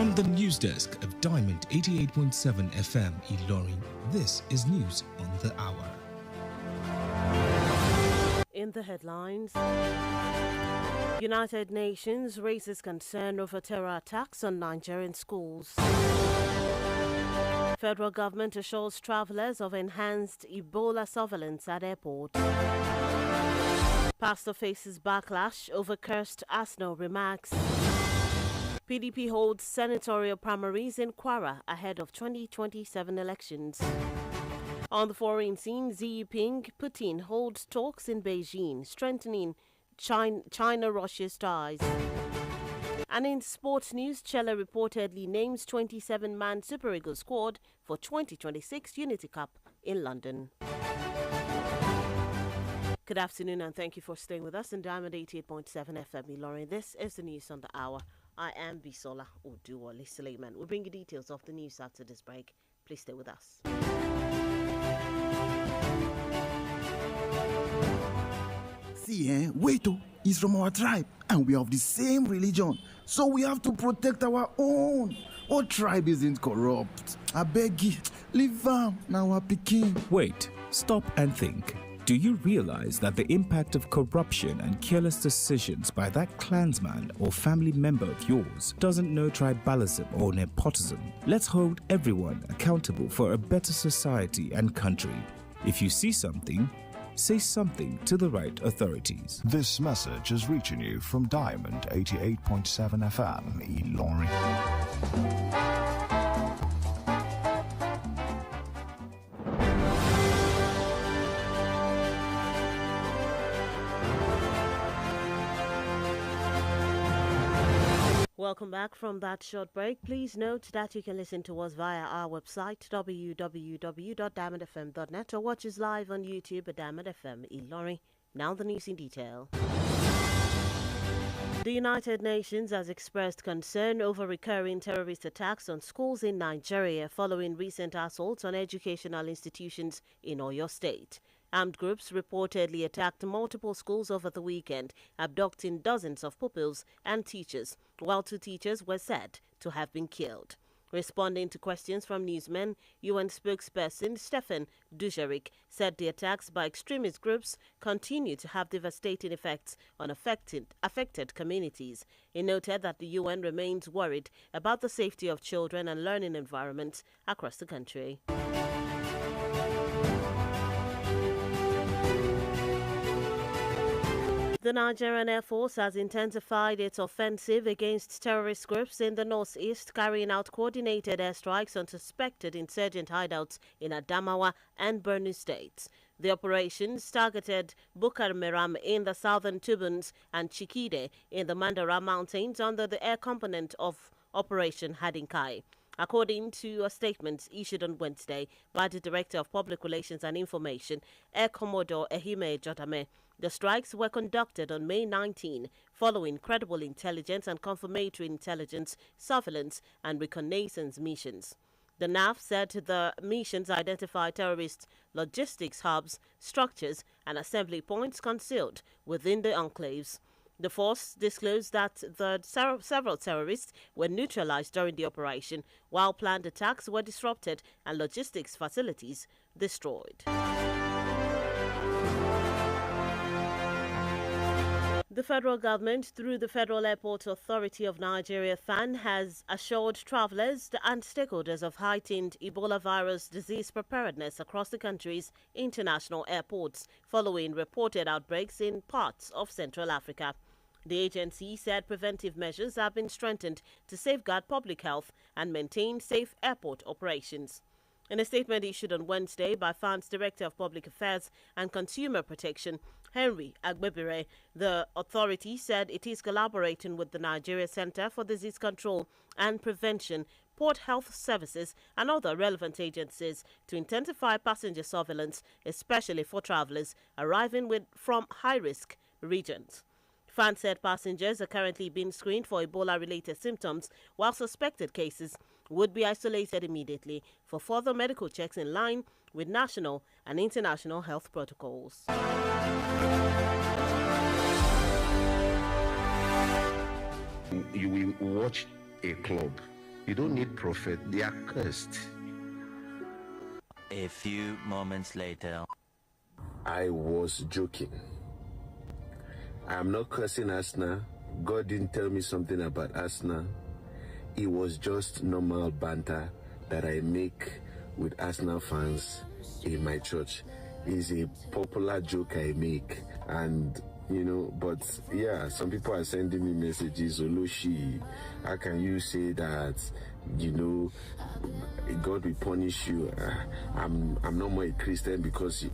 From the news desk of Diamond 88.7 FM Ilorin, this is News on the Hour. In the headlines, United Nations raises concern over terror attacks on Nigerian schools. Federal government assures travelers of enhanced Ebola surveillance at airport. Pastor faces backlash over cursed Arsenal remarks. PDP holds senatorial primaries in Kwara ahead of 2027 elections. On the foreign scene, Xi Jinping, Putin holds talks in Beijing, strengthening China-Russia's ties. And in sports news, Chile reportedly names 27-man Super Eagles squad for 2026 Unity Cup in London. Good afternoon and thank you for staying with us in Diamond 88.7 FM Ilorin. This is the news on the hour. I am Bisola Oduwole Sulieman. We'll bring you details of the news after this break. Please stay with us. See, Weto is from our tribe and we have the same religion. So we have to protect our own. Our tribe isn't corrupt. I beg you, leave now our Peking. Wait, stop and think. Do you realize that the impact of corruption and careless decisions by that clansman or family member of yours doesn't know tribalism or nepotism? Let's hold everyone accountable for a better society and country. If you see something, say something to the right authorities. This message is reaching you from Diamond 88.7 FM, Ilorin. Welcome back from that short break. Please note that you can listen to us via our website www.diamondfm.net or watch us live on YouTube at Diamond FM Ilorin. Now the news in detail. The United Nations has expressed concern over recurring terrorist attacks on schools in Nigeria following recent assaults on educational institutions in Oyo State. Armed groups reportedly attacked multiple schools over the weekend, abducting dozens of pupils and teachers, while 2 teachers were said to have been killed. Responding to questions from newsmen, UN spokesperson Stefan Dujarric said the attacks by extremist groups continue to have devastating effects on affected communities. He noted that the UN remains worried about the safety of children and learning environments across the country. The Nigerian Air Force has intensified its offensive against terrorist groups in the northeast, carrying out coordinated airstrikes on suspected insurgent hideouts in Adamawa and Borno states. The operations targeted Bukar Meram in the southern Tubuns and Chikide in the Mandara Mountains under the air component of Operation Hadinkai. According to a statement issued on Wednesday by the Director of Public Relations and Information, Air Commodore Ehime Jotame, the strikes were conducted on May 19, following credible intelligence and confirmatory intelligence, surveillance, and reconnaissance missions. The NAF said the missions identified terrorist logistics hubs, structures, and assembly points concealed within the enclaves. The force disclosed that several terrorists were neutralized during the operation, while planned attacks were disrupted and logistics facilities destroyed. The federal government, through the Federal Airport Authority of Nigeria, FAN, has assured travelers and stakeholders of heightened Ebola virus disease preparedness across the country's international airports, following reported outbreaks in parts of Central Africa. The agency said preventive measures have been strengthened to safeguard public health and maintain safe airport operations. In a statement issued on Wednesday by FAN's Director of Public Affairs and Consumer Protection, Henry Agbebire, the authority said it is collaborating with the Nigeria Center for Disease Control and Prevention, Port Health Services, and other relevant agencies to intensify passenger surveillance, especially for travelers arriving from high-risk regions. FAN said passengers are currently being screened for Ebola-related symptoms, while suspected cases would be isolated immediately for further medical checks in line with national and international health protocols. You will watch a club You don't need prophet, they are cursed. A few moments later. I was joking. I'm not cursing Arsenal. God didn't tell me something about Arsenal. It was just normal banter that I make with Arsenal fans in my church. It's a popular joke I make. And, but yeah, some people are sending me messages, Oloshi, how can you say that, God will punish you? I'm no more a Christian because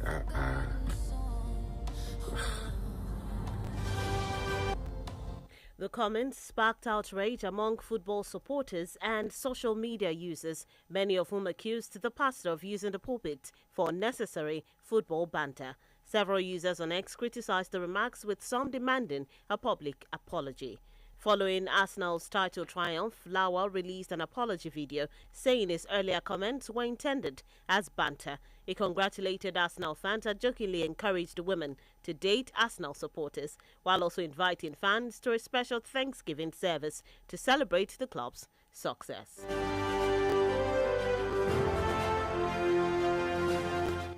The comments sparked outrage among football supporters and social media users, many of whom accused the pastor of using the pulpit for unnecessary football banter. Several users on X criticized the remarks, with some demanding a public apology. Following Arsenal's title triumph, Lawal released an apology video saying his earlier comments were intended as banter. He congratulated Arsenal fans and jokingly encouraged women to date Arsenal supporters, while also inviting fans to a special Thanksgiving service to celebrate the club's success.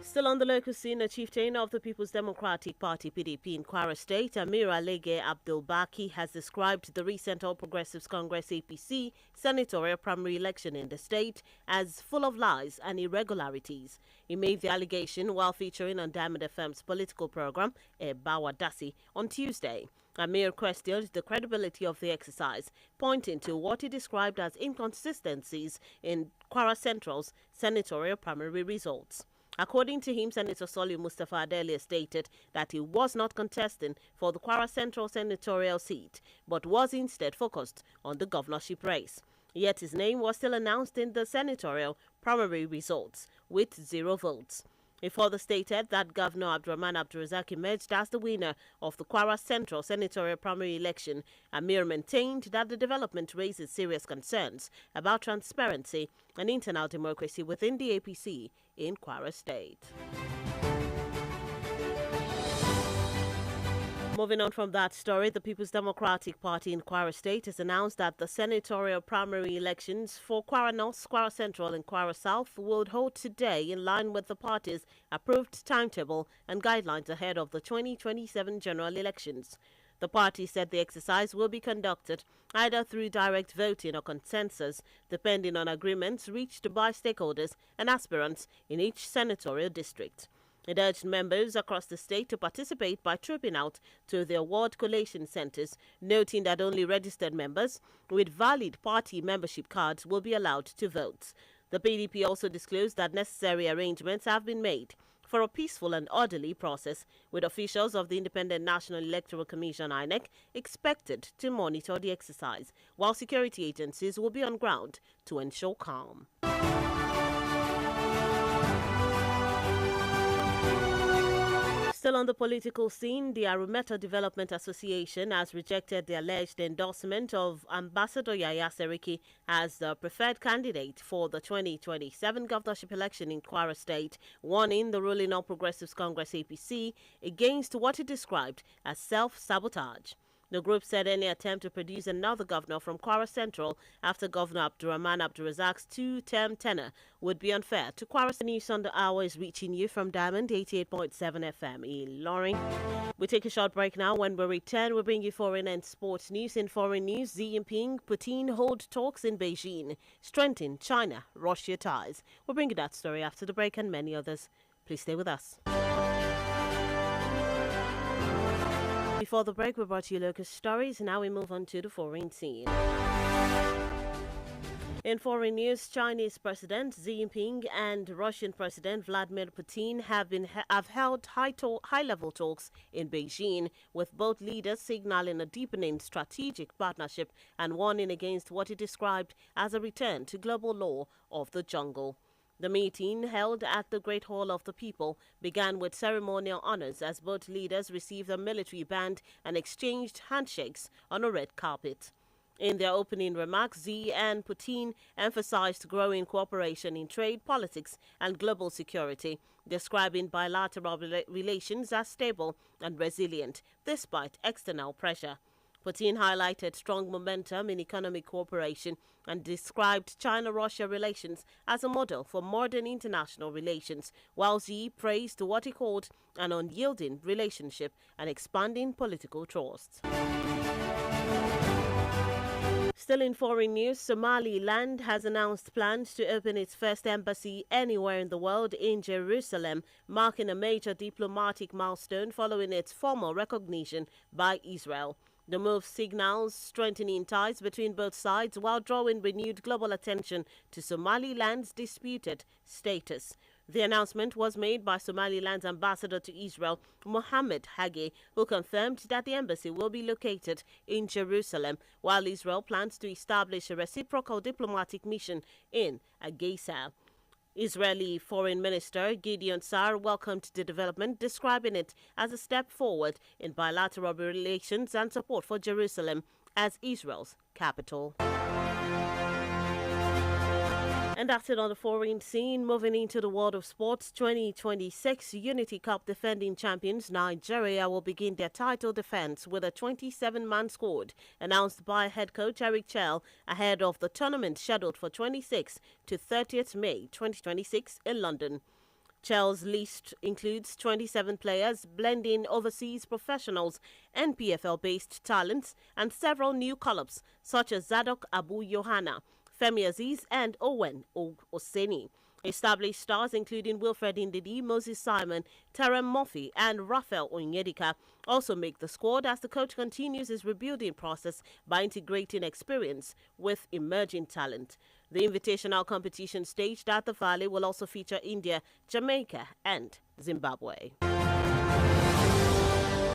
Still on the local scene, a chieftain of the People's Democratic Party (PDP) in Kwara State, Amir Alege Abdul Baki, has described the recent All Progressives Congress (APC) senatorial primary election in the state as full of lies and irregularities. He made the allegation while featuring on Diamond FM's political program, Bawa Dasi, on Tuesday. Amir questioned the credibility of the exercise, pointing to what he described as inconsistencies in Kwara Central's senatorial primary results. According to him, Senator Sulieman Mustafa earlier stated that he was not contesting for the Kwara Central senatorial seat, but was instead focused on the governorship race. Yet his name was still announced in the senatorial primary results, with 0 votes. He further stated that Governor Abdurrahman Abdulrazak emerged as the winner of the Kwara Central senatorial primary election. Amir maintained that the development raises serious concerns about transparency and internal democracy within the APC in Kwara State. Moving on from that story, the People's Democratic Party in Kwara State has announced that the senatorial primary elections for Kwara North, Kwara Central and Kwara South will hold today in line with the party's approved timetable and guidelines ahead of the 2027 general elections. The party said the exercise will be conducted either through direct voting or consensus, depending on agreements reached by stakeholders and aspirants in each senatorial district. It urged members across the state to participate by trooping out to the award collation centers, noting that only registered members with valid party membership cards will be allowed to vote. The PDP also disclosed that necessary arrangements have been made for a peaceful and orderly process, with officials of the Independent National Electoral Commission (INEC) expected to monitor the exercise, while security agencies will be on ground to ensure calm. Still on the political scene, the Arumeta Development Association has rejected the alleged endorsement of Ambassador Yaya Seriki as the preferred candidate for the 2027 governorship election in Kwara State, warning the ruling All Progressives Congress (APC) against what it described as self-sabotage. The group said any attempt to produce another governor from Kwara Central after Governor Abdurrahman Abdulrazak's 2-term tenure would be unfair to Kwara. The news on the hour is reaching you from Diamond 88.7 FM in Loring. We take a short break now. When we return, we'll bring you foreign and sports news. In foreign news, Xi Jinping, Putin hold talks in Beijing, strengthen China-Russia ties. We'll bring you that story after the break and many others. Please stay with us. Before the break, we brought you local stories. Now we move on to the foreign scene. In foreign news, Chinese President Xi Jinping and Russian President Vladimir Putin have held high-level talks in Beijing, with both leaders signaling a deepening strategic partnership and warning against what he described as a return to global law of the jungle. The meeting, held at the Great Hall of the People, began with ceremonial honors as both leaders received a military band and exchanged handshakes on a red carpet. In their opening remarks, Xi and Putin emphasized growing cooperation in trade, politics, and global security, describing bilateral relations as stable and resilient despite external pressure. Putin highlighted strong momentum in economic cooperation and described China-Russia relations as a model for modern international relations, while Xi praised what he called an unyielding relationship and expanding political trust. Still in foreign news, Somaliland has announced plans to open its first embassy anywhere in the world in Jerusalem, marking a major diplomatic milestone following its formal recognition by Israel. The move signals strengthening ties between both sides while drawing renewed global attention to Somaliland's disputed status. The announcement was made by Somaliland's ambassador to Israel, Mohammed Hage, who confirmed that the embassy will be located in Jerusalem, while Israel plans to establish a reciprocal diplomatic mission in Gaza. Israeli Foreign Minister Gideon Sa'ar welcomed the development, describing it as a step forward in bilateral relations and support for Jerusalem as Israel's capital. And that's it on the foreign scene. Moving into the world of sports, 2026 Unity Cup defending champions Nigeria will begin their title defense with a 27-man squad announced by head coach Eric Chell ahead of the tournament scheduled for 26th to 30th May 2026 in London. Chell's list includes 27 players, blending overseas professionals, NPFL-based talents, and several new call-ups such as Zadok Abu Yohana, Femi Aziz, and Owen Oseni. Established stars including Wilfred Ndidi, Moses Simon, Terem Murphy, and Raphael Onyedika also make the squad as the coach continues his rebuilding process by integrating experience with emerging talent. The invitational competition staged at the Valley will also feature India, Jamaica, and Zimbabwe.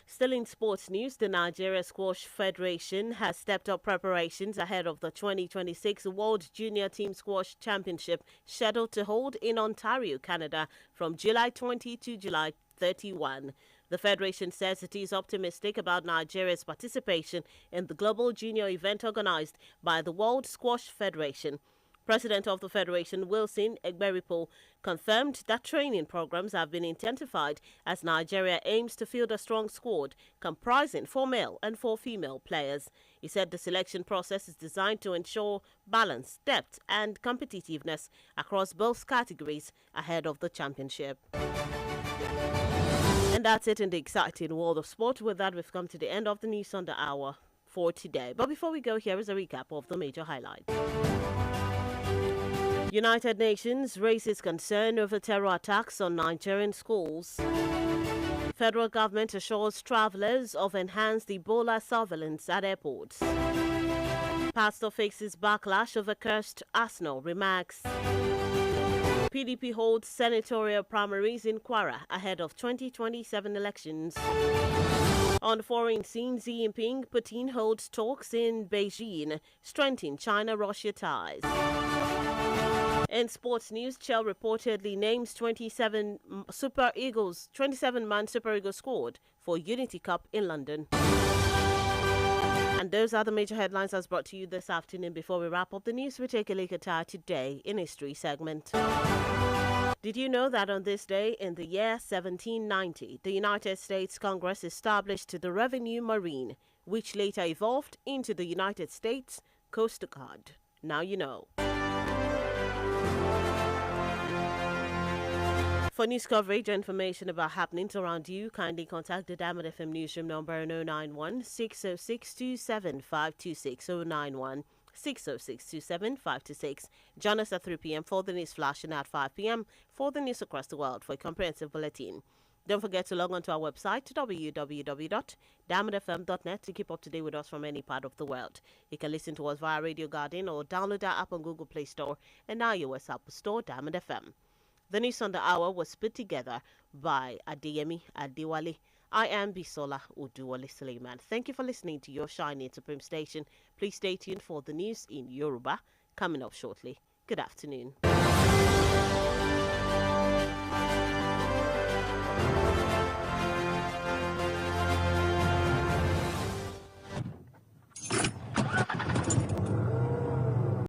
Still in sports news, the Nigeria Squash Federation has stepped up preparations ahead of the 2026 World Junior Team Squash Championship scheduled to hold in Ontario, Canada from July 20 to July 31. The Federation says it is optimistic about Nigeria's participation in the global junior event organized by the World Squash Federation. President of the Federation, Wilson Egberipo, confirmed that training programs have been intensified as Nigeria aims to field a strong squad comprising 4 male and 4 female players. He said the selection process is designed to ensure balance, depth and competitiveness across both categories ahead of the championship. And that's it in the exciting world of sport. With that, we've come to the end of the News on the Hour for today. But before we go, here is a recap of the major highlights. United Nations raises concern over terror attacks on Nigerian schools. Federal government assures travelers of enhanced Ebola surveillance at airports. Pastor faces backlash over cursed Arsenal remarks. PDP holds senatorial primaries in Kwara ahead of 2027 elections. On foreign scene, Xi Jinping, Putin holds talks in Beijing, strengthening China-Russia ties. In sports news, Chell reportedly names 27-man Super Eagles squad for Unity Cup in London. And those are the major headlines as brought to you this afternoon. Before we wrap up the news, we take a look at our Today in History segment. Did you know that on this day in the year 1790, the United States Congress established the Revenue Marine, which later evolved into the United States Coast Guard? Now you know. For news coverage and information about happenings around you, kindly contact the Diamond FM newsroom number 091 606 27526 091 606 27526. Join us at 3 p.m. for the news flash and at 5 p.m. for the news across the world for a comprehensive bulletin. Don't forget to log on to our website www.diamondfm.net to keep up to date with us from any part of the world. You can listen to us via Radio Garden or download our app on Google Play Store and iOS App Store, Diamond FM. The News on the Hour was put together by Adeyemi Adewale. I am Bisola Oduwole Sulieman. Thank you for listening to your shiny Supreme station. Please stay tuned for the news in Yoruba coming up shortly. Good afternoon.